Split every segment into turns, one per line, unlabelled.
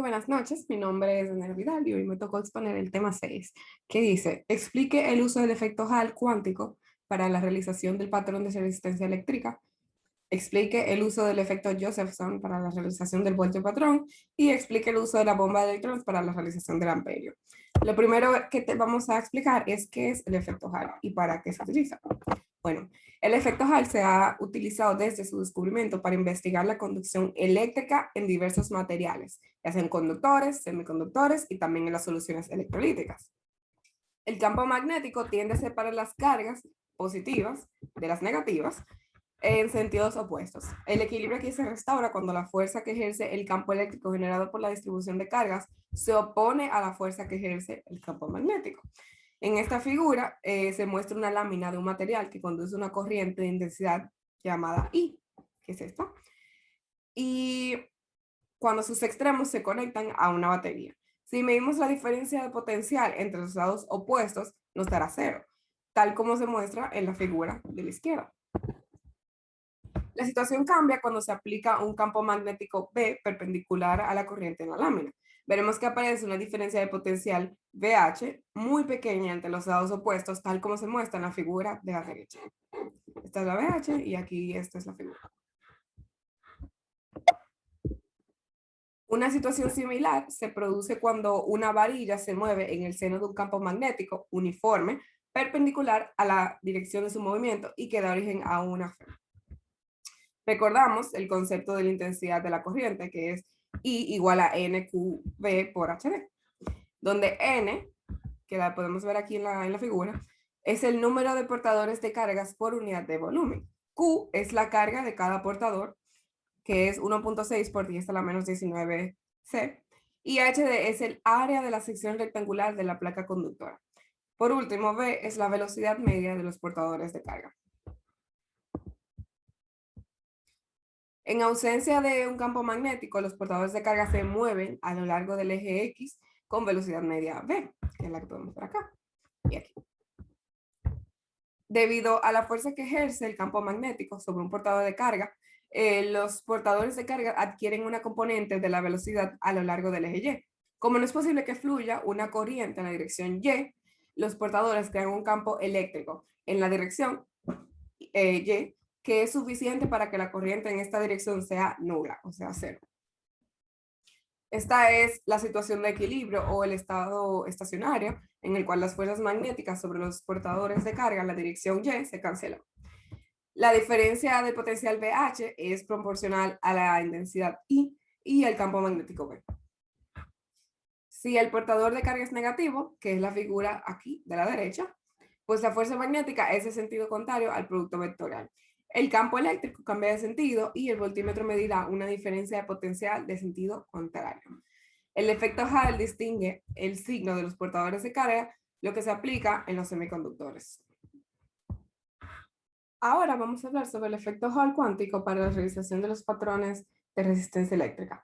buenas noches. Mi nombre es Daniel Vidal y hoy me tocó exponer el tema 6, que dice, explique el uso del efecto Hall cuántico para la realización del patrón de resistencia eléctrica, explique el uso del efecto Josephson para la realización del voltio patrón y explique el uso de la bomba de electrones para la realización del amperio. Lo primero que te vamos a explicar es qué es el efecto Hall y para qué se utiliza. Bueno, el efecto Hall se ha utilizado desde su descubrimiento para investigar la conducción eléctrica en diversos materiales, ya sean conductores, semiconductores y también en las soluciones electrolíticas. El campo magnético tiende a separar las cargas positivas de las negativas en sentidos opuestos. El equilibrio aquí se restaura cuando la fuerza que ejerce el campo eléctrico generado por la distribución de cargas se opone a la fuerza que ejerce el campo magnético. En esta figura se muestra una lámina de un material que conduce una corriente de intensidad llamada I, que es esto, y cuando sus extremos se conectan a una batería. Si medimos la diferencia de potencial entre los lados opuestos, nos dará cero, tal como se muestra en la figura de la izquierda. La situación cambia cuando se aplica un campo magnético B perpendicular a la corriente en la lámina. Veremos que aparece una diferencia de potencial VH muy pequeña entre los lados opuestos, tal como se muestra en la figura de la derecha. Esta es la VH y aquí esta es la figura. Una situación similar se produce cuando una varilla se mueve en el seno de un campo magnético uniforme perpendicular a la dirección de su movimiento y que da origen a una férula. Recordamos el concepto de la intensidad de la corriente, que es I igual a NQV por HD, donde N, que la podemos ver aquí en la figura, es el número de portadores de cargas por unidad de volumen. Q es la carga de cada portador, que es 1.6 por 10 a la menos 19 C, y HD es el área de la sección rectangular de la placa conductora. Por último, V es la velocidad media de los portadores de carga. En ausencia de un campo magnético, los portadores de carga se mueven a lo largo del eje X con velocidad media V, que es la que podemos ver acá y aquí. Debido a la fuerza que ejerce el campo magnético sobre un portador de carga, los portadores de carga adquieren una componente de la velocidad a lo largo del eje Y. Como no es posible que fluya una corriente en la dirección Y, los portadores crean un campo eléctrico en la dirección Y, que es suficiente para que la corriente en esta dirección sea nula, o sea, cero. Esta es la situación de equilibrio o el estado estacionario en el cual las fuerzas magnéticas sobre los portadores de carga en la dirección Y se cancelan. La diferencia de potencial VH es proporcional a la intensidad I y al campo magnético B. Si el portador de carga es negativo, que es la figura aquí de la derecha, pues la fuerza magnética es de sentido contrario al producto vectorial. El campo eléctrico cambia de sentido y el voltímetro medirá una diferencia de potencial de sentido contrario. El efecto Hall distingue el signo de los portadores de carga, lo que se aplica en los semiconductores. Ahora vamos a hablar sobre el efecto Hall cuántico para la realización de los patrones de resistencia eléctrica.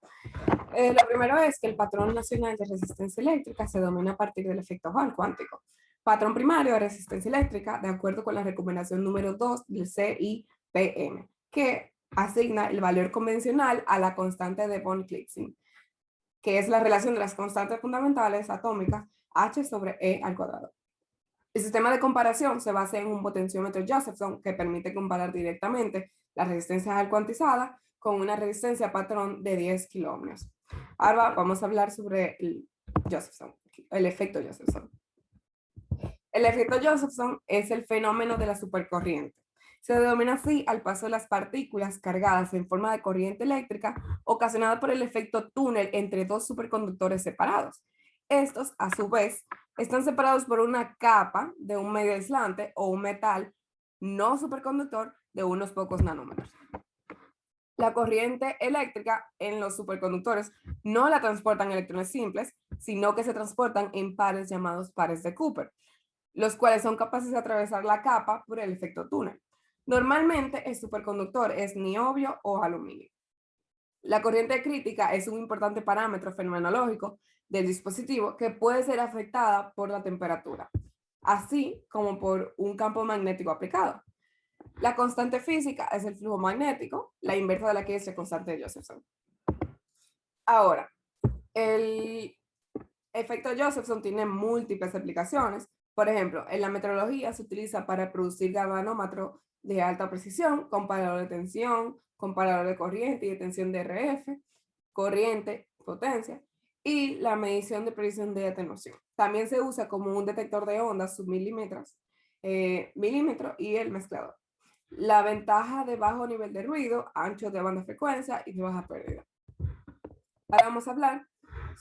Lo primero es que el patrón nacional de resistencia eléctrica se domina a partir del efecto Hall cuántico. Patrón primario de resistencia eléctrica de acuerdo con la recomendación número 2 del CIPM, que asigna el valor convencional a la constante de von Klitzing, que es la relación de las constantes fundamentales atómicas H sobre E al cuadrado. El sistema de comparación se basa en un potenciómetro Josephson que permite comparar directamente la resistencia Hall cuantizada con una resistencia patrón de 10 kiloohmios. Ahora vamos a hablar sobre el Josephson, el efecto Josephson. El efecto Josephson es el fenómeno de la supercorriente. Se denomina así al paso de las partículas cargadas en forma de corriente eléctrica ocasionada por el efecto túnel entre dos superconductores separados. Estos, a su vez, están separados por una capa de un medio aislante o un metal no superconductor de unos pocos nanómetros. La corriente eléctrica en los superconductores no la transportan electrones simples, sino que se transportan en pares llamados pares de Cooper, los cuales son capaces de atravesar la capa por el efecto túnel. Normalmente el superconductor es niobio o aluminio. La corriente crítica es un importante parámetro fenomenológico del dispositivo que puede ser afectada por la temperatura, así como por un campo magnético aplicado. La constante física es el flujo magnético, la inversa de la que es la constante de Josephson. Ahora, El efecto Josephson tiene múltiples aplicaciones. Por ejemplo, en la metrología se utiliza para producir galvanómetro de alta precisión, comparador de tensión, comparador de corriente y de tensión de RF, corriente, potencia, y la medición de precisión de atenuación. También se usa como un detector de ondas submilímetros, milímetro y el mezclador. La ventaja de bajo nivel de ruido, ancho de banda frecuencia y de baja pérdida. Ahora vamos a hablar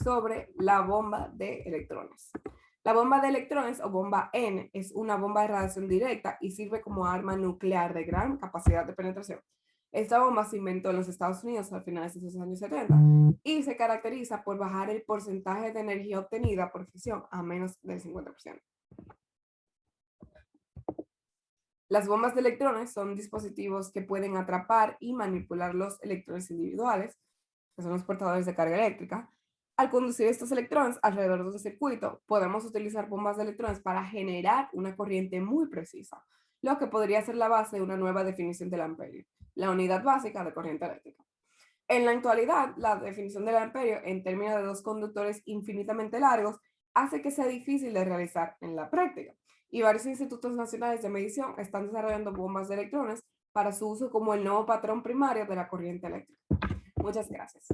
sobre la bomba de electrones. La bomba de electrones o bomba N es una bomba de radiación directa y sirve como arma nuclear de gran capacidad de penetración. Esta bomba se inventó en los Estados Unidos a finales de los años 70 y se caracteriza por bajar el porcentaje de energía obtenida por fisión a menos del 50%. Las bombas de electrones son dispositivos que pueden atrapar y manipular los electrones individuales, que son los portadores de carga eléctrica. Al conducir estos electrones alrededor de un circuito, podemos utilizar bombas de electrones para generar una corriente muy precisa, lo que podría ser la base de una nueva definición del amperio, la unidad básica de corriente eléctrica. En la actualidad, la definición del amperio en términos de dos conductores infinitamente largos hace que sea difícil de realizar en la práctica. Y varios institutos nacionales de medición están desarrollando bombas de electrones para su uso como el nuevo patrón primario de la corriente eléctrica. Muchas gracias.